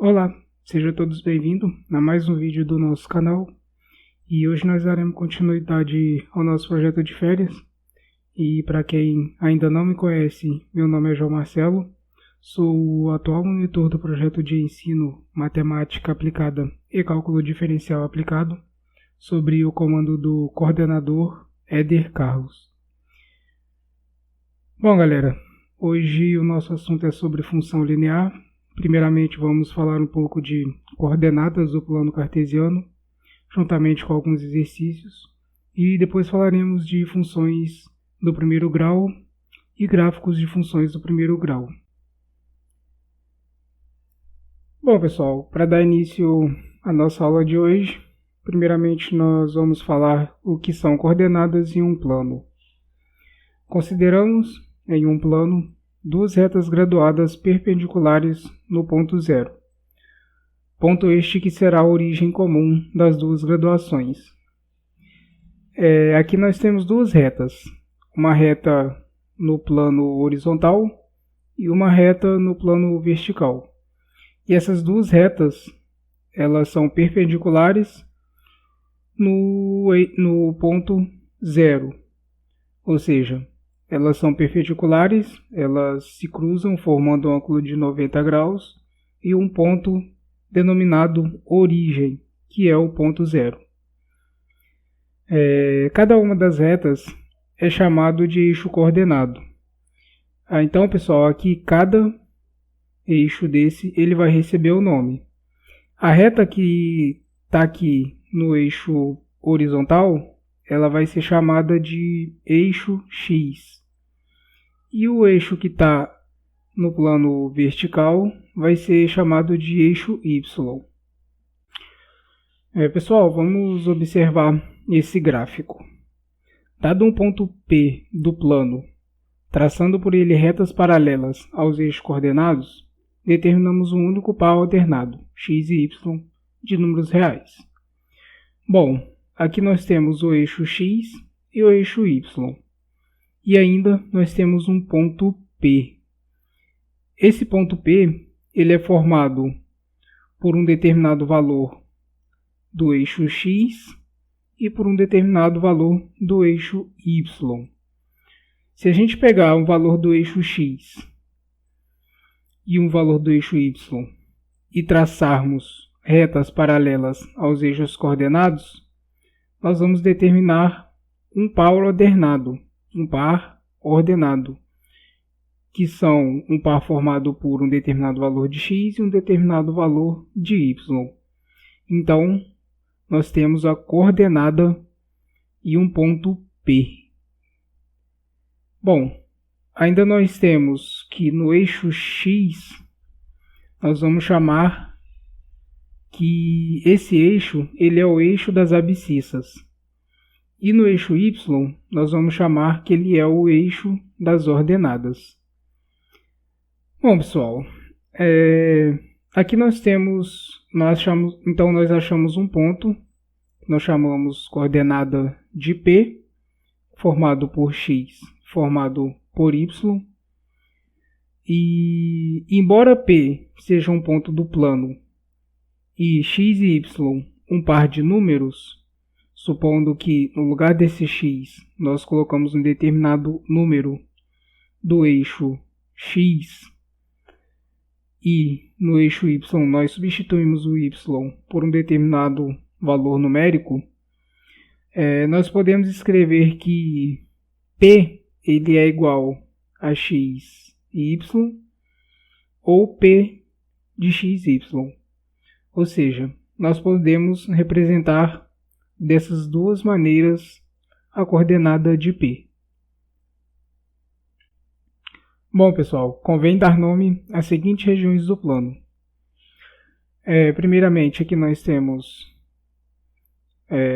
Olá, sejam todos bem-vindos a mais um vídeo do nosso canal e hoje nós daremos continuidade ao nosso projeto de férias. E para quem ainda não me conhece, meu nome é João Marcelo, sou o atual monitor do projeto de ensino Matemática Aplicada e Cálculo Diferencial Aplicado, sobre o comando do coordenador Éder Carlos. Bom galera, hoje o nosso assunto é sobre função linear. Primeiramente vamos falar um pouco de coordenadas do plano cartesiano, juntamente com alguns exercícios, e depois falaremos de funções do primeiro grau e gráficos de funções do primeiro grau. Bom pessoal, para dar início à nossa aula de hoje, primeiramente nós vamos falar o que são coordenadas em um plano. Consideramos em um plano duas retas graduadas perpendiculares no ponto zero. Ponto este que será a origem comum das duas graduações. Aqui nós temos duas retas, uma reta no plano horizontal e uma reta no plano vertical. E essas duas retas, elas são perpendiculares no ponto zero, ou seja, elas são perpendiculares, elas se cruzam formando um ângulo de 90 graus e um ponto denominado origem, que é o ponto zero. Cada uma das retas é chamado de eixo coordenado. Então, pessoal, aqui cada eixo desse ele vai receber o nome. A reta que está aqui no eixo horizontal, ela vai ser chamada de eixo X. E o eixo que está no plano vertical vai ser chamado de eixo Y. Pessoal, vamos observar esse gráfico. Dado um ponto P do plano, traçando por ele retas paralelas aos eixos coordenados, determinamos um único par alternado, x e y, de números reais. Bom, aqui nós temos o eixo X e o eixo Y. E ainda nós temos um ponto P. Esse ponto P ele é formado por um determinado valor do eixo X e por um determinado valor do eixo Y. Se a gente pegar um valor do eixo X e um valor do eixo Y e traçarmos retas paralelas aos eixos coordenados, nós vamos determinar um par ordenado, que são um par formado por um determinado valor de x e um determinado valor de y. Então, nós temos a coordenada e um ponto P. Bom, ainda nós temos que no eixo x, nós vamos chamar que esse eixo ele é o eixo das abscissas. E no eixo y, nós vamos chamar que ele é o eixo das ordenadas. Bom, pessoal, aqui nós achamos um ponto, nós chamamos coordenada de P, formado por x, formado por y. E embora P seja um ponto do plano e x e y um par de números, supondo que no lugar desse x nós colocamos um determinado número do eixo x e no eixo y nós substituímos o y por um determinado valor numérico, nós podemos escrever que P ele é igual a x e y ou P de x e y. Ou seja, nós podemos representar dessas duas maneiras a coordenada de P. Bom, pessoal, convém dar nome às seguintes regiões do plano. Primeiramente, aqui nós temos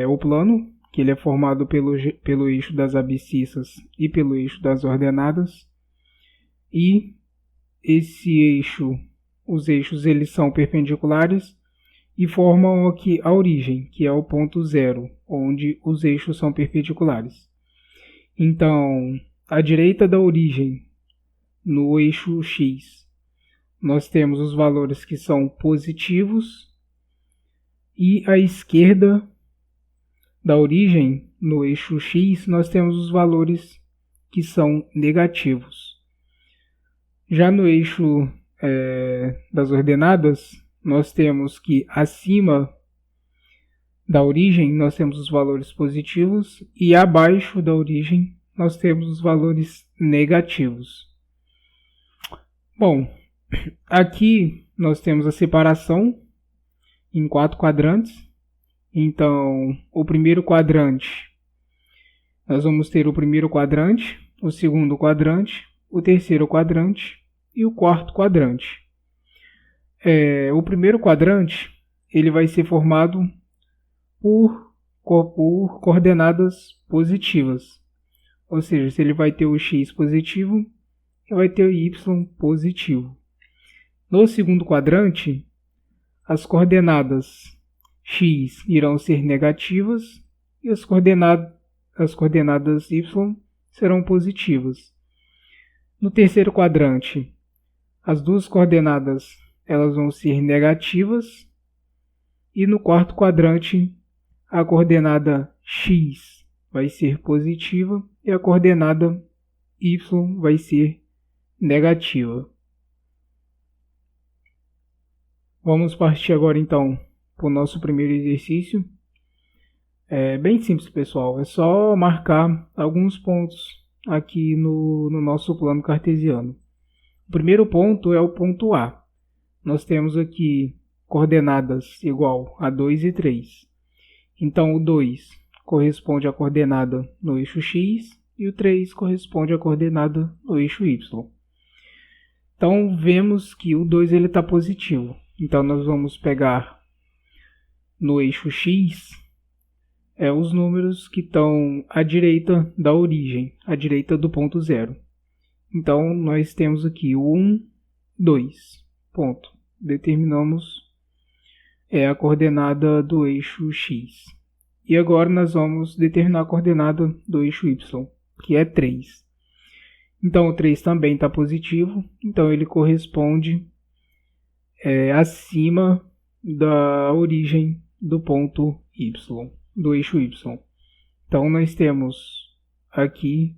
o plano, que ele é formado pelo eixo das abscissas e pelo eixo das ordenadas. E os eixos eles são perpendiculares e formam aqui a origem, que é o ponto zero, onde os eixos são perpendiculares. Então, à direita da origem, no eixo X, nós temos os valores que são positivos e à esquerda da origem, no eixo x, nós temos os valores que são negativos. Já no eixo das ordenadas, nós temos que acima da origem nós temos os valores positivos e abaixo da origem nós temos os valores negativos. Bom, aqui nós temos a separação em 4 quadrantes. Então, o primeiro quadrante, nós vamos ter o primeiro quadrante, o segundo quadrante, o terceiro quadrante e o quarto quadrante. O primeiro quadrante ele vai ser formado por coordenadas positivas. Ou seja, se ele vai ter o x positivo, ele vai ter o y positivo. No segundo quadrante, as coordenadas x irão ser negativas e as coordenadas y serão positivas. No terceiro quadrante, as duas coordenadas elas vão ser negativas e no quarto quadrante a coordenada x vai ser positiva e a coordenada y vai ser negativa. Vamos partir agora então para o nosso primeiro exercício. É bem simples, pessoal. É só marcar alguns pontos aqui no nosso plano cartesiano. O primeiro ponto é o ponto A. Nós temos aqui coordenadas igual a 2 e 3. Então, o 2 corresponde à coordenada no eixo x e o 3 corresponde à coordenada no eixo y. Então, vemos que o 2 está positivo. Então, nós vamos pegar no eixo x os números que estão à direita da origem, à direita do ponto 0. Então, nós temos aqui o 1, 2. Ponto. Determinamos a coordenada do eixo x. E agora nós vamos determinar a coordenada do eixo y, que é 3. Então, o 3 também está positivo, então ele corresponde acima da origem do ponto y, do eixo y. Então, nós temos aqui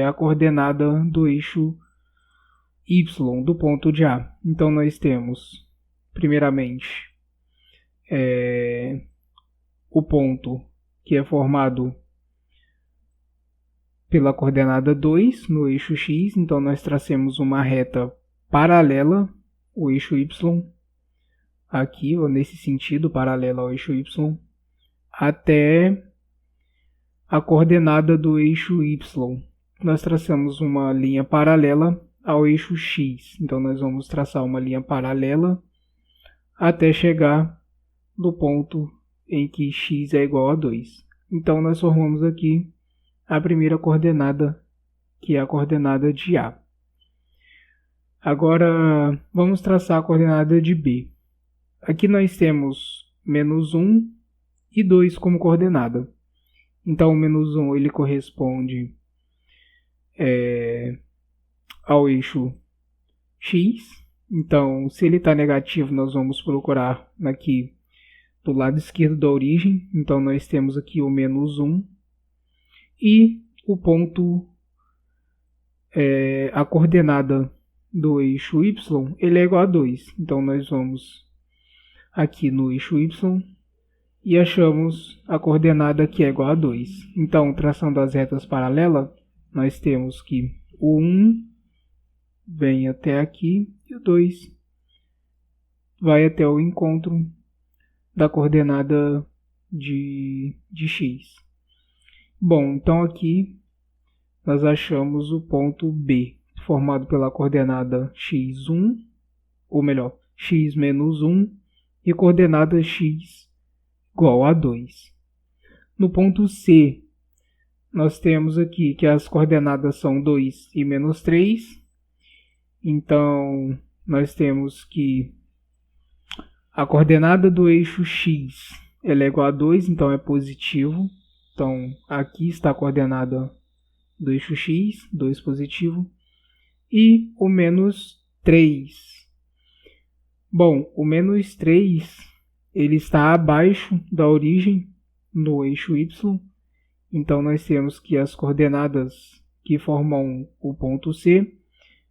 a coordenada do eixo y, do ponto de A. Então, nós temos, primeiramente, o ponto que é formado pela coordenada 2 no eixo x. Então, nós tracemos uma reta paralela ao eixo y, aqui, ou nesse sentido, paralela ao eixo y, até a coordenada do eixo y. Nós traçamos uma linha paralela ao eixo x. Então, nós vamos traçar uma linha paralela até chegar no ponto em que x é igual a 2. Então, nós formamos aqui a primeira coordenada, que é a coordenada de A. Agora, vamos traçar a coordenada de B. Aqui nós temos menos 1 e 2 como coordenada. Então, o menos 1 ele corresponde ao eixo x. Então, se ele está negativo, nós vamos procurar aqui do lado esquerdo da origem. Então, nós temos aqui o menos 1. E o ponto, a coordenada do eixo y, ele é igual a 2. Então, nós vamos aqui no eixo y e achamos a coordenada que é igual a 2. Então, traçando as retas paralelas, nós temos que o 1 vem até aqui e o 2 vai até o encontro da coordenada de x. Bom, então aqui nós achamos o ponto B, formado pela coordenada x1, ou melhor, x menos 1 e coordenada x igual a 2. No ponto C, nós temos aqui que as coordenadas são 2 e menos 3. Então, nós temos que a coordenada do eixo x ela é igual a 2, então é positivo. Então, aqui está a coordenada do eixo x, 2 positivo. E o menos 3 Bom, o menos 3 ele está abaixo da origem no eixo y, então nós temos que as coordenadas que formam o ponto C,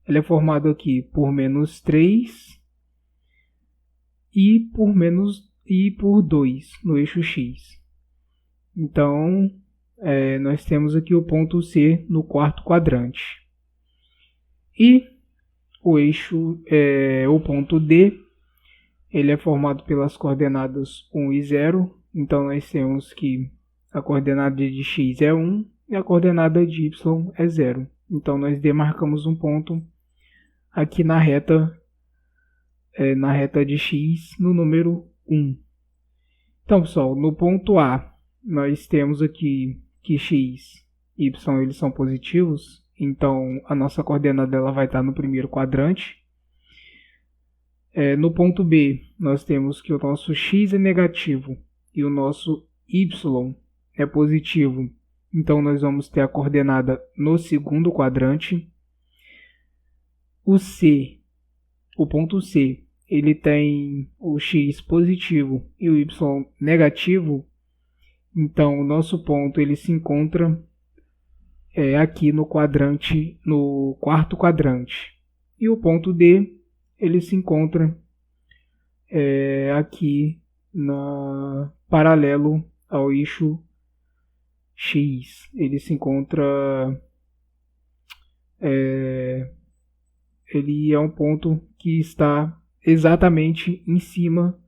ele é formado aqui por menos 3 e por 2 no eixo x. Então, nós temos aqui o ponto C no quarto quadrante. E o ponto D, ele é formado pelas coordenadas 1 e 0. Então, nós temos que a coordenada de x é 1 e a coordenada de y é 0. Então, nós demarcamos um ponto aqui na reta de x no número 1. Então, pessoal, no ponto A, nós temos aqui que x e y eles são positivos, então a nossa coordenada ela vai estar no primeiro quadrante. No ponto B, nós temos que o nosso x é negativo e o nosso y é positivo, então nós vamos ter a coordenada no segundo quadrante. O ponto C, ele tem o x positivo e o y negativo, então o nosso ponto ele se encontra aqui no quarto quadrante. E o ponto D, ele se encontra aqui paralelo ao eixo x. Ele se encontra ele é um ponto que está exatamente em cima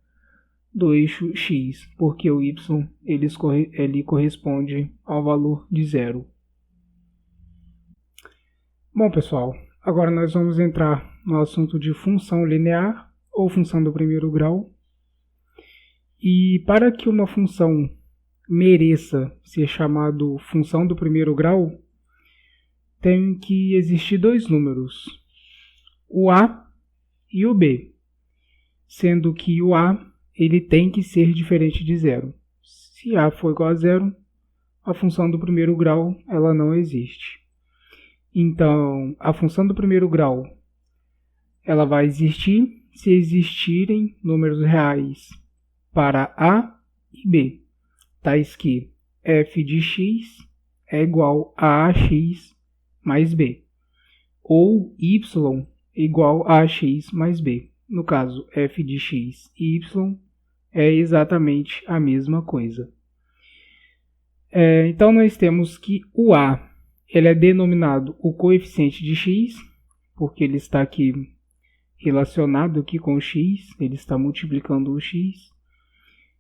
do eixo x, porque o y ele corresponde ao valor de 0. Bom, pessoal, agora nós vamos entrar no assunto de função linear ou função do primeiro grau. E para que uma função mereça ser chamada função do primeiro grau, tem que existir dois números, o a e o b, sendo que o a ele tem que ser diferente de 0. Se a for igual a 0, a função do primeiro grau ela não existe. Então, a função do primeiro grau ela vai existir se existirem números reais para a e b, tais que f de x é igual a ax mais b, ou y igual a ax mais b. No caso, f de x e y é exatamente a mesma coisa. Então, nós temos que o a ele é denominado o coeficiente de x, porque ele está aqui relacionado aqui com o x, ele está multiplicando o x.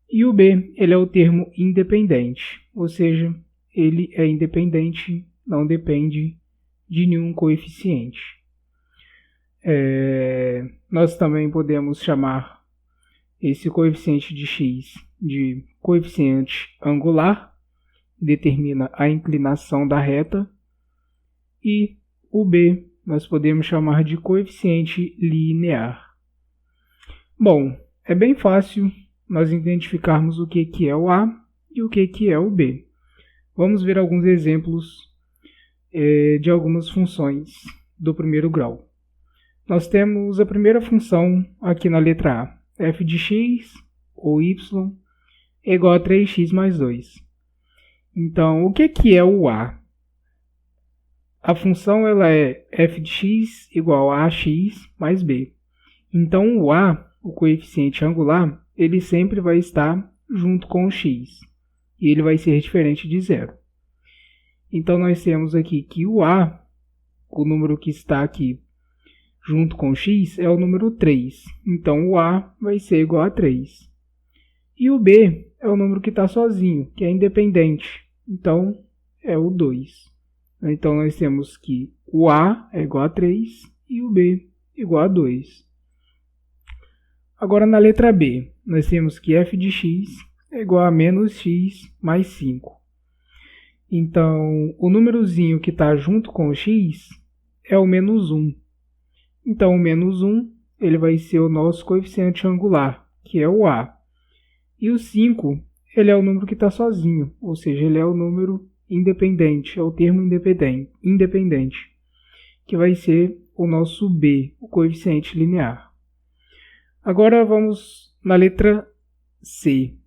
E o b ele é o termo independente, ou seja, ele é independente, não depende de nenhum coeficiente. Nós também podemos chamar esse coeficiente de x de coeficiente angular, que determina a inclinação da reta, e o b nós podemos chamar de coeficiente linear. Bom, é bem fácil nós identificarmos o que é o a e o que é o b. Vamos ver alguns exemplos de algumas funções do primeiro grau. Nós temos a primeira função aqui na letra A, f de x ou y é igual a 3x mais 2. Então, o que é o a? A função ela é f de x igual a ax mais b. Então, o a, o coeficiente angular, ele sempre vai estar junto com o x. E ele vai ser diferente de 0. Então, nós temos aqui que o a, o número que está aqui junto com o x, é o número 3. Então, o a vai ser igual a 3. E o b é o número que está sozinho, que é independente. Então, é o 2. Então, nós temos que o a é igual a 3 e o b igual a 2. Agora, na letra B, nós temos que f de x é igual a menos x mais 5. Então, o númerozinho que está junto com o x é o menos 1. Então, o menos 1 ele vai ser o nosso coeficiente angular, que é o a. E o 5 ele é o número que está sozinho, ou seja, ele é o número independente, é o termo independente, que vai ser o nosso b, o coeficiente linear. Agora vamos na letra C.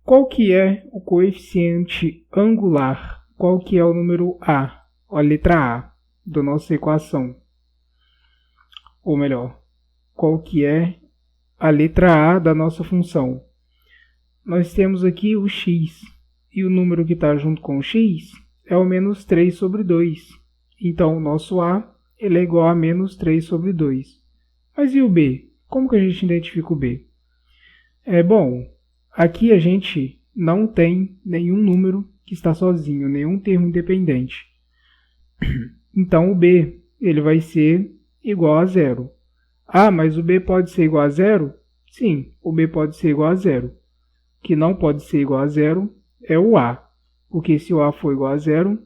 Qual que é o coeficiente angular? Qual que é o número A, a letra A da nossa equação? Ou melhor, qual que é a letra A da nossa função? Nós temos aqui o x, e o número que está junto com o x é o menos 3 sobre 2. Então, o nosso A ele é igual a menos 3 sobre 2. Mas e o B? Como que a gente identifica o B? Bom, aqui a gente não tem nenhum número que está sozinho, nenhum termo independente. Então, o B ele vai ser igual a zero. Ah, mas o B pode ser igual a zero? Sim, o B pode ser igual a zero. O que não pode ser igual a zero é o A, porque se o A for igual a zero,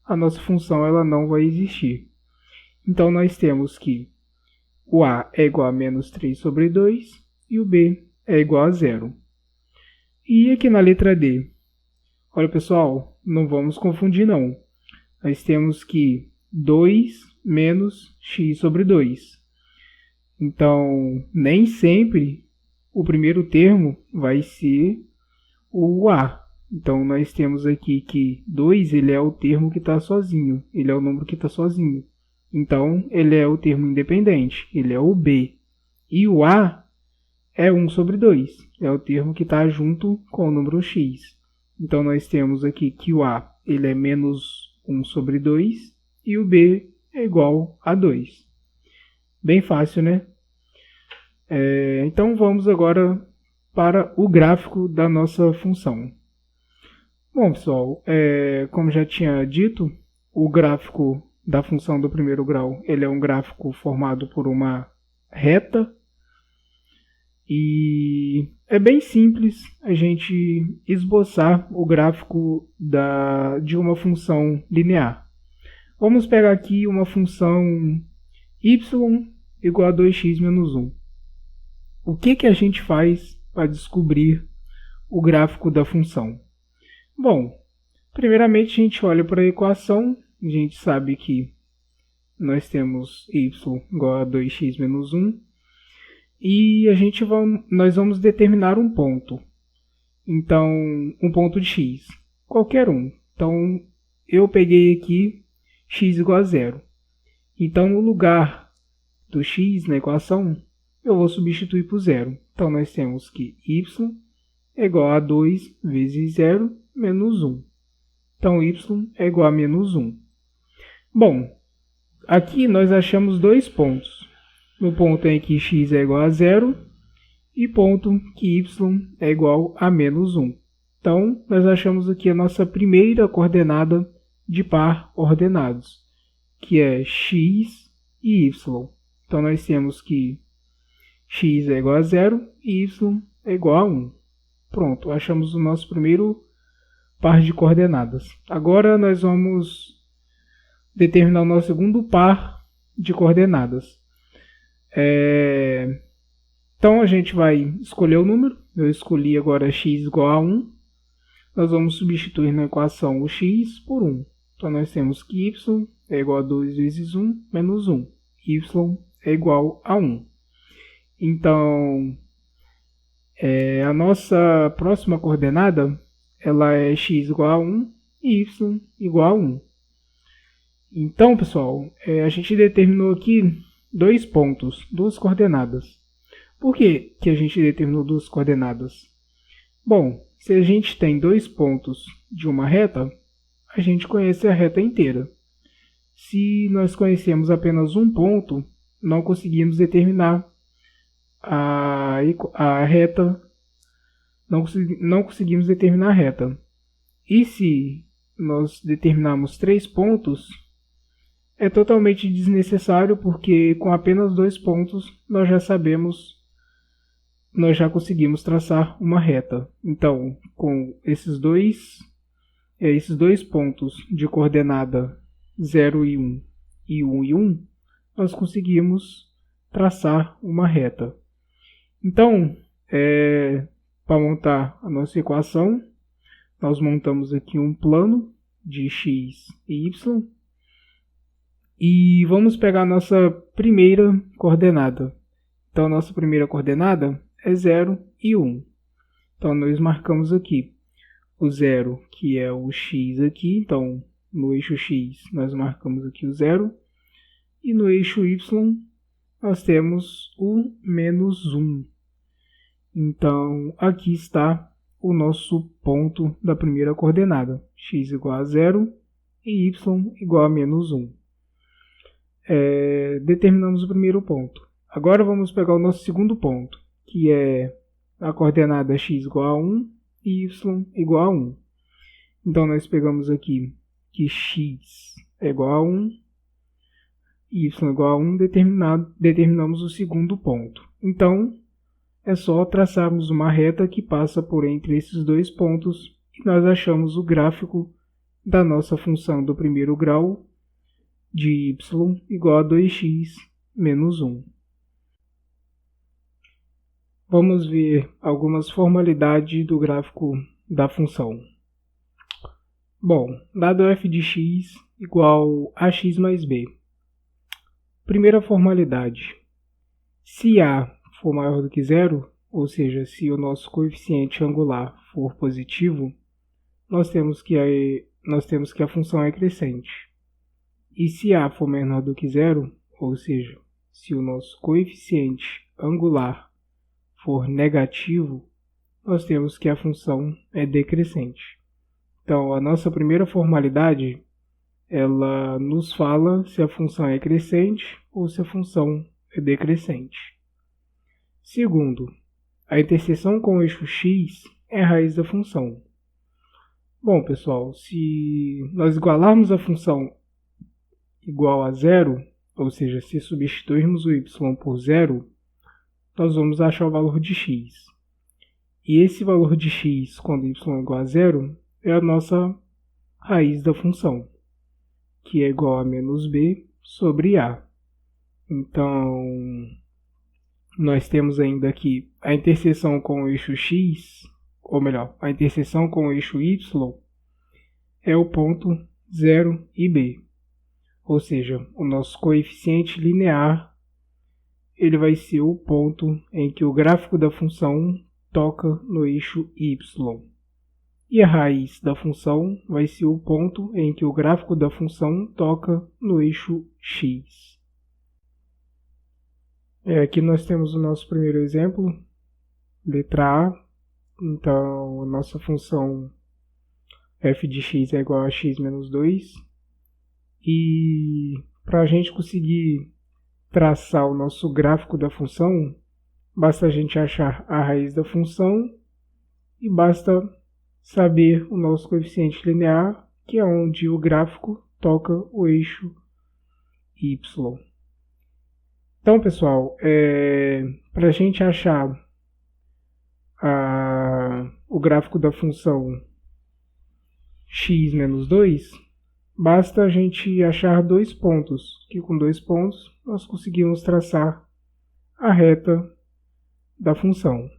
a nossa função ela não vai existir. Então, nós temos que o A é igual a menos 3 sobre 2 e o B é igual a zero. E aqui na letra D? Olha, pessoal, não vamos confundir não. Nós temos que 2 menos x sobre 2. Então, nem sempre o primeiro termo vai ser o A. Então, nós temos aqui que 2 ele é o termo que está sozinho. Ele é o número que está sozinho. Então, ele é o termo independente. Ele é o B. E o A é 1 sobre 2. É o termo que está junto com o número x. Então, nós temos aqui que o A ele é menos 1 sobre 2 e o B é igual a 2. Bem fácil, né? Então, vamos agora para o gráfico da nossa função. Bom, pessoal, como já tinha dito, o gráfico da função do primeiro grau ele é um gráfico formado por uma reta. E é bem simples a gente esboçar o gráfico de uma função linear. Vamos pegar aqui uma função y igual a 2x menos 1. O que a gente faz para descobrir o gráfico da função? Bom, primeiramente a gente olha para a equação, a gente sabe que nós temos y igual a 2x menos 1. E nós vamos determinar um ponto. Então, um ponto de x. Qualquer um. Então, eu peguei aqui x igual a zero. Então, no lugar do x na equação, eu vou substituir por zero. Então, nós temos que y é igual a 2 vezes 0 menos 1. Então, y é igual a menos 1. Bom, aqui nós achamos dois pontos. No ponto em que x é igual a zero e ponto que y é igual a menos 1. Então, nós achamos aqui a nossa primeira coordenada de par ordenados, que é x e y. Então, nós temos que x é igual a zero e y é igual a 1. Pronto, achamos o nosso primeiro par de coordenadas. Agora, nós vamos determinar o nosso segundo par de coordenadas. Então, a gente vai escolher o número. Eu escolhi agora x igual a 1. Nós vamos substituir na equação o x por 1. Então, nós temos que y é igual a 2 vezes 1 menos 1. Y é igual a 1. Então, a nossa próxima coordenada ela é x igual a 1 e y igual a 1. Então, pessoal, a gente determinou aqui dois pontos, duas coordenadas. Por que a gente determinou duas coordenadas? Bom, se a gente tem dois pontos de uma reta, a gente conhece a reta inteira. Se nós conhecemos apenas um ponto, não conseguimos determinar a reta, não conseguimos determinar a reta. E se nós determinarmos três pontos, é totalmente desnecessário, porque com apenas dois pontos nós já conseguimos traçar uma reta. Então, com esses dois pontos de coordenada 0 e 1 e 1 e 1, nós conseguimos traçar uma reta. Então, para montar a nossa equação, nós montamos aqui um plano de x e y. E vamos pegar a nossa primeira coordenada. Então, nossa primeira coordenada é 0 e 1. Então, nós marcamos aqui o 0, que é o x aqui. Então, no eixo x, nós marcamos aqui o 0. E no eixo y, nós temos o menos 1. Então, aqui está o nosso ponto da primeira coordenada. X igual a 0 e y igual a menos 1. Determinamos o primeiro ponto. Agora vamos pegar o nosso segundo ponto, que é a coordenada x igual a 1 e y igual a 1. Então, nós pegamos aqui que x é igual a 1, y igual a 1, determinamos o segundo ponto. Então, é só traçarmos uma reta que passa por entre esses dois pontos e nós achamos o gráfico da nossa função do primeiro grau de y igual a 2x menos 1. Vamos ver algumas formalidades do gráfico da função. Bom, dado f de x igual a x mais b. Primeira formalidade. Se a for maior do que zero, ou seja, se o nosso coeficiente angular for positivo, nós temos que a função é crescente. E se a for menor do que zero, ou seja, se o nosso coeficiente angular for negativo, nós temos que a função é decrescente. Então, a nossa primeira formalidade, ela nos fala se a função é crescente ou se a função é decrescente. Segundo, a interseção com o eixo x é a raiz da função. Bom, pessoal, se nós igualarmos a função igual a zero, ou seja, se substituirmos o y por zero, nós vamos achar o valor de x. E esse valor de x, quando y é igual a zero, é a nossa raiz da função, que é igual a menos b sobre a. Então, nós temos ainda aqui a interseção com o eixo x, ou melhor, a interseção com o eixo y é o ponto 0 e b. Ou seja, o nosso coeficiente linear ele vai ser o ponto em que o gráfico da função toca no eixo y. E a raiz da função vai ser o ponto em que o gráfico da função toca no eixo x. Aqui nós temos o nosso primeiro exemplo, letra A. Então, a nossa função f de x é igual a x menos 2. E para a gente conseguir traçar o nosso gráfico da função, basta a gente achar a raiz da função e basta saber o nosso coeficiente linear, que é onde o gráfico toca o eixo y. Então, pessoal, para a gente achar o gráfico da função x menos 2, basta a gente achar dois pontos, que com dois pontos nós conseguimos traçar a reta da função.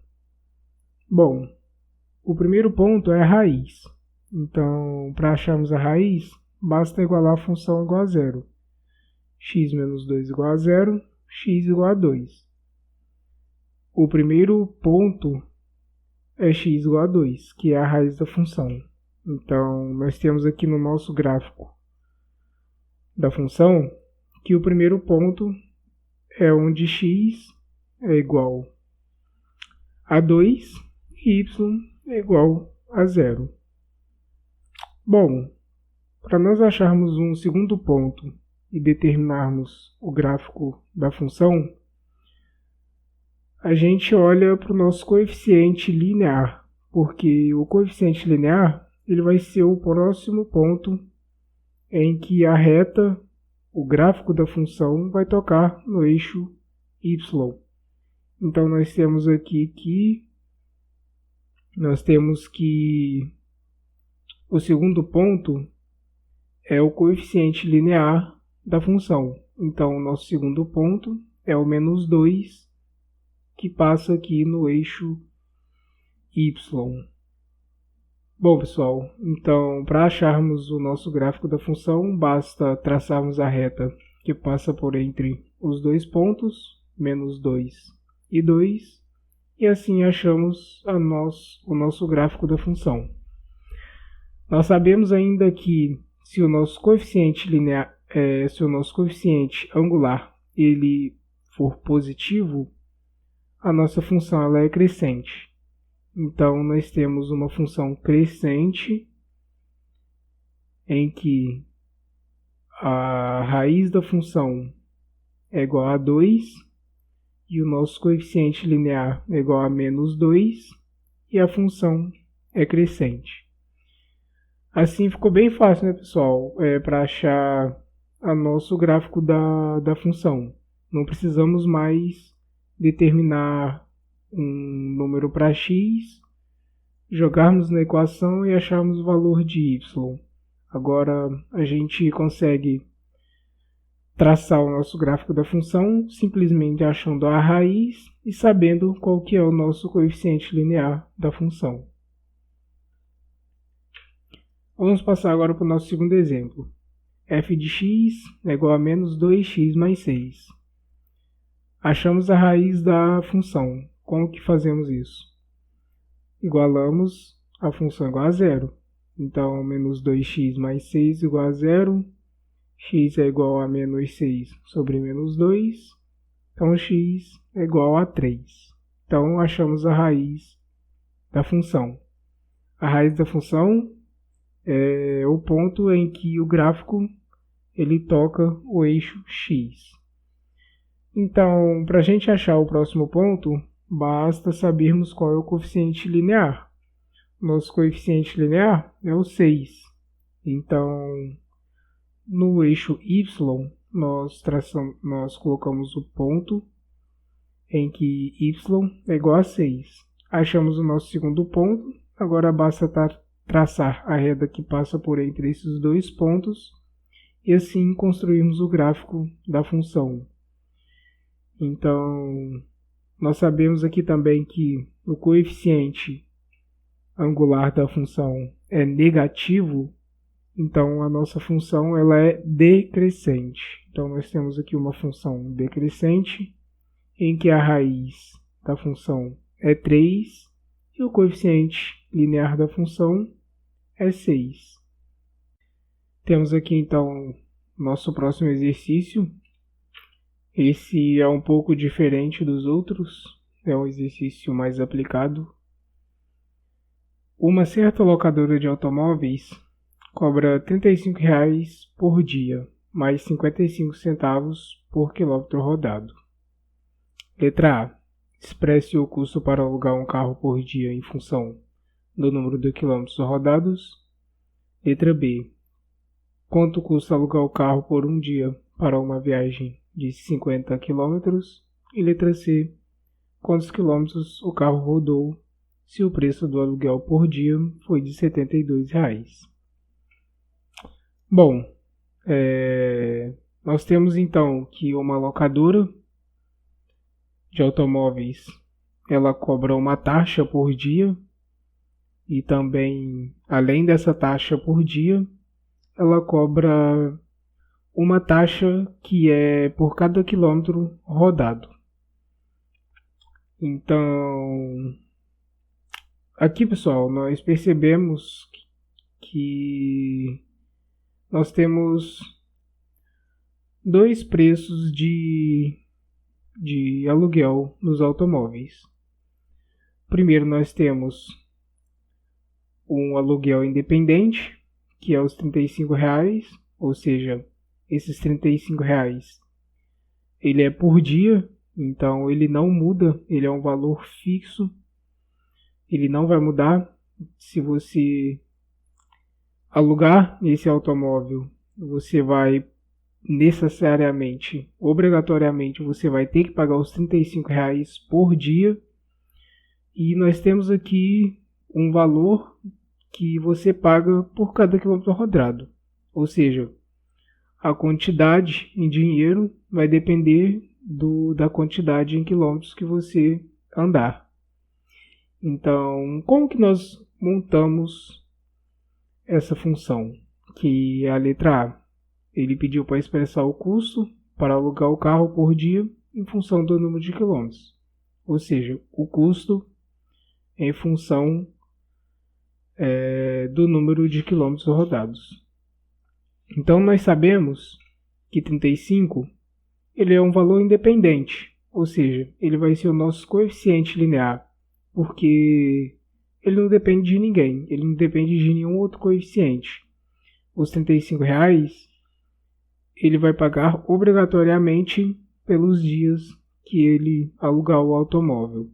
Bom, o primeiro ponto é a raiz. Então, para acharmos a raiz, basta igualar a função igual a zero. X menos 2 igual a zero, x igual a 2. O primeiro ponto é x igual a 2, que é a raiz da função. Então, nós temos aqui no nosso gráfico da função que o primeiro ponto é onde x é igual a 2 e y é igual a 0. Bom, para nós acharmos um segundo ponto e determinarmos o gráfico da função, a gente olha para o nosso coeficiente linear, porque o coeficiente linear ele vai ser o próximo ponto em que a reta, o gráfico da função, vai tocar no eixo y. Então, nós temos aqui que o segundo ponto é o coeficiente linear da função. Então, o nosso segundo ponto é o menos 2, que passa aqui no eixo y. Bom, pessoal, então, para acharmos o nosso gráfico da função, basta traçarmos a reta que passa por entre os dois pontos, menos 2 e 2, e assim achamos o nosso gráfico da função. Nós sabemos ainda que se o nosso coeficiente angular ele for positivo, a nossa função ela é crescente. Então nós temos uma função crescente em que a raiz da função é igual a 2 e o nosso coeficiente linear é igual a menos 2 e a função é crescente. Assim ficou bem fácil, né, pessoal, para achar o nosso gráfico da função. Não precisamos mais determinar um número para x, jogarmos na equação e acharmos o valor de y. Agora a gente consegue traçar o nosso gráfico da função simplesmente achando a raiz e sabendo qual que é o nosso coeficiente linear da função. Vamos passar agora para o nosso segundo exemplo. f de x é igual a menos 2x mais 6. Achamos a raiz da função. Como que fazemos isso? Igualamos a função igual a zero. Então, menos 2x mais 6 igual a zero. X é igual a menos 6 sobre menos 2. Então, x é igual a 3. Então, achamos a raiz da função. A raiz da função é o ponto em que o gráfico ele toca o eixo x. Então, para a gente achar o próximo ponto, basta sabermos qual é o coeficiente linear. Nosso coeficiente linear é o 6. Então, no eixo y, nós colocamos o ponto em que y é igual a 6. Achamos o nosso segundo ponto, agora basta traçar a reta que passa por entre esses dois pontos e assim construirmos o gráfico da função. Então, nós sabemos aqui também que o coeficiente angular da função é negativo, então a nossa função ela é decrescente. Então nós temos aqui uma função decrescente em que a raiz da função é 3 e o coeficiente linear da função é 6. Temos aqui então nosso próximo exercício. Esse é um pouco diferente dos outros, é um exercício mais aplicado. Uma certa locadora de automóveis cobra R$ 35 por dia, mais 55 centavos por quilômetro rodado. Letra A. Expresse o custo para alugar um carro por dia em função do número de quilômetros rodados. Letra B. Quanto custa alugar o carro por um dia para uma viagem de 50 km? E letra C. Quantos quilômetros o carro rodou se o preço do aluguel por dia foi de R$ 72? Bom, nós temos então que uma locadora de automóveis ela cobra uma taxa por dia e também, além dessa taxa por dia, ela cobra uma taxa que é por cada quilômetro rodado. Então, aqui pessoal, nós percebemos que nós temos dois preços de aluguel nos automóveis. Primeiro nós temos um aluguel independente, que é os R$ 35, ou seja, esses R$ 35 ele é por dia, então ele não muda, ele é um valor fixo, ele não vai mudar. Se você alugar esse automóvel, você vai necessariamente, obrigatoriamente, você vai ter que pagar os R$ 35 por dia. E nós temos aqui um valor que você paga por cada quilômetro rodado. Ou seja, a quantidade em dinheiro vai depender da quantidade em quilômetros que você andar. Então, como que nós montamos essa função? Que é a letra A. Ele pediu para expressar o custo para alugar o carro por dia em função do número de quilômetros. ou seja, o custo em função do número de quilômetros rodados. Então nós sabemos que 35 ele é um valor independente, ou seja, ele vai ser o nosso coeficiente linear, porque ele não depende de ninguém, ele não depende de nenhum outro coeficiente. Os R$35 ele vai pagar obrigatoriamente pelos dias que ele alugar o automóvel.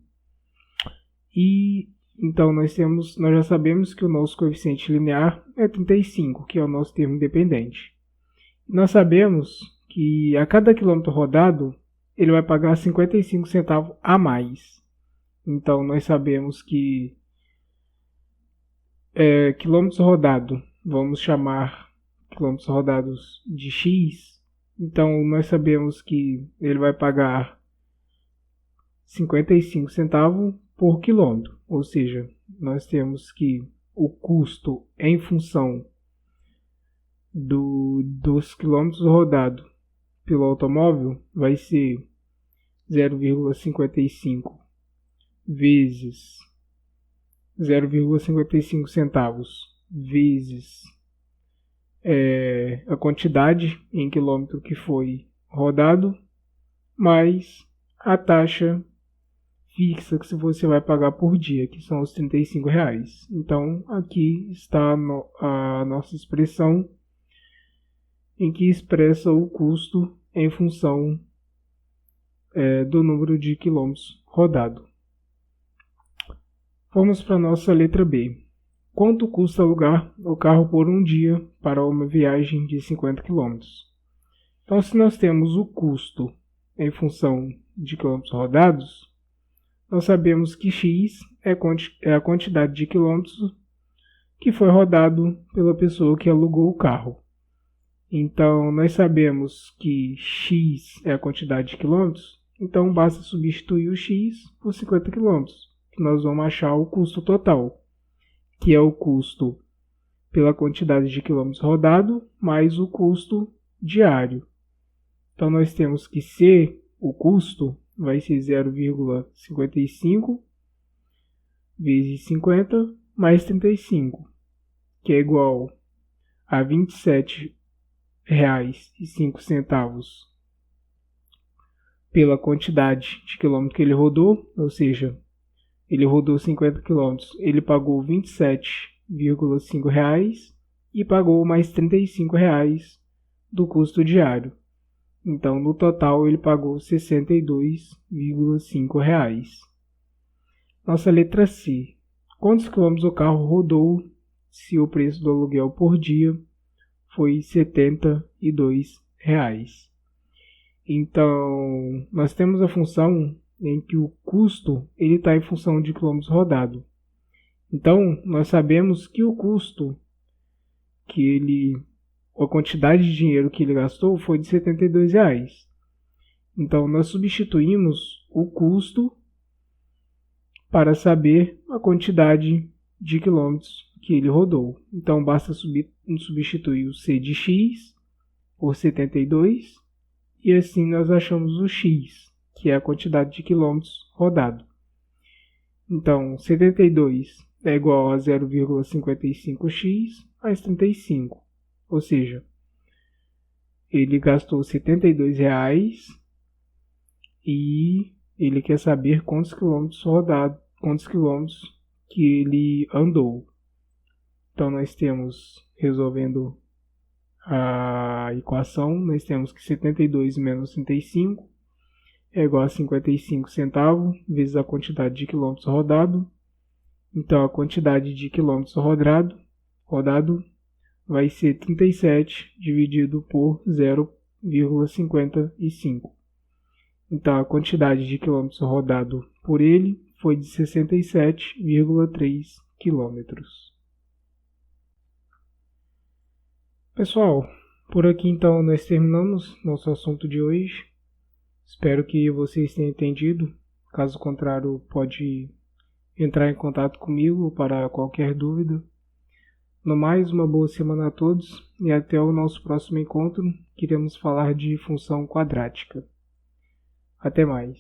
E então nós já sabemos que o nosso coeficiente linear é 35, que é o nosso termo independente. Nós sabemos que a cada quilômetro rodado ele vai pagar 55 centavos a mais. Então nós sabemos que quilômetros rodados, vamos chamar quilômetros rodados de X. Então nós sabemos que ele vai pagar 55 centavos por quilômetro, ou seja, nós temos que o custo em função dos quilômetros rodados pelo automóvel vai ser 0,55 vezes 0,55 centavos vezes a quantidade em quilômetro que foi rodado, mais a taxa fixa que você vai pagar por dia, que são os R$35. Então, aqui está a nossa expressão em que expressa o custo em função do número de quilômetros rodado. Vamos para a nossa letra B. Quanto custa alugar o carro por um dia para uma viagem de 50 km? Então, se nós temos o custo em função de quilômetros rodados, nós sabemos que X é a quantidade de quilômetros que foi rodado pela pessoa que alugou o carro. Então, nós sabemos que X é a quantidade de quilômetros, então basta substituir o X por 50 km, que nós vamos achar o custo total, que é o custo pela quantidade de quilômetros rodado mais o custo diário. Então, nós temos que C, o custo, vai ser 0,55 vezes 50 mais 35, que é igual a R$27,05 pela quantidade de quilômetro que ele rodou, ou seja, ele rodou 50 km, ele pagou R$27,05 e pagou mais R$35 do custo diário. Então, no total, ele pagou R$62,05. Nossa letra C. Quantos quilômetros o carro rodou se o preço do aluguel por dia foi R$72? Então, nós temos a função em que o custo está em função de quilômetros rodados. Então, nós sabemos que o custo a quantidade de dinheiro que ele gastou foi de R$72. Então, nós substituímos o custo para saber a quantidade de quilômetros que ele rodou. Então, basta substituir o C de X por 72 e assim nós achamos o X, que é a quantidade de quilômetros rodado. Então, 72 é igual a 0,55x mais 35. Ou seja, ele gastou R$72 e ele quer saber quantos quilômetros rodados, quantos quilômetros que ele andou. Então nós temos, resolvendo a equação, nós temos que 72 menos 35 é igual a 55 centavos vezes a quantidade de quilômetros rodado. Então a quantidade de quilômetros rodado vai ser 37 dividido por 0,55. Então a quantidade de quilômetros rodado por ele foi de 67,3 quilômetros. Pessoal, por aqui então nós terminamos nosso assunto de hoje. Espero que vocês tenham entendido. Caso contrário, pode entrar em contato comigo para qualquer dúvida. No mais, uma boa semana a todos e até o nosso próximo encontro, que iremos falar de função quadrática. Até mais.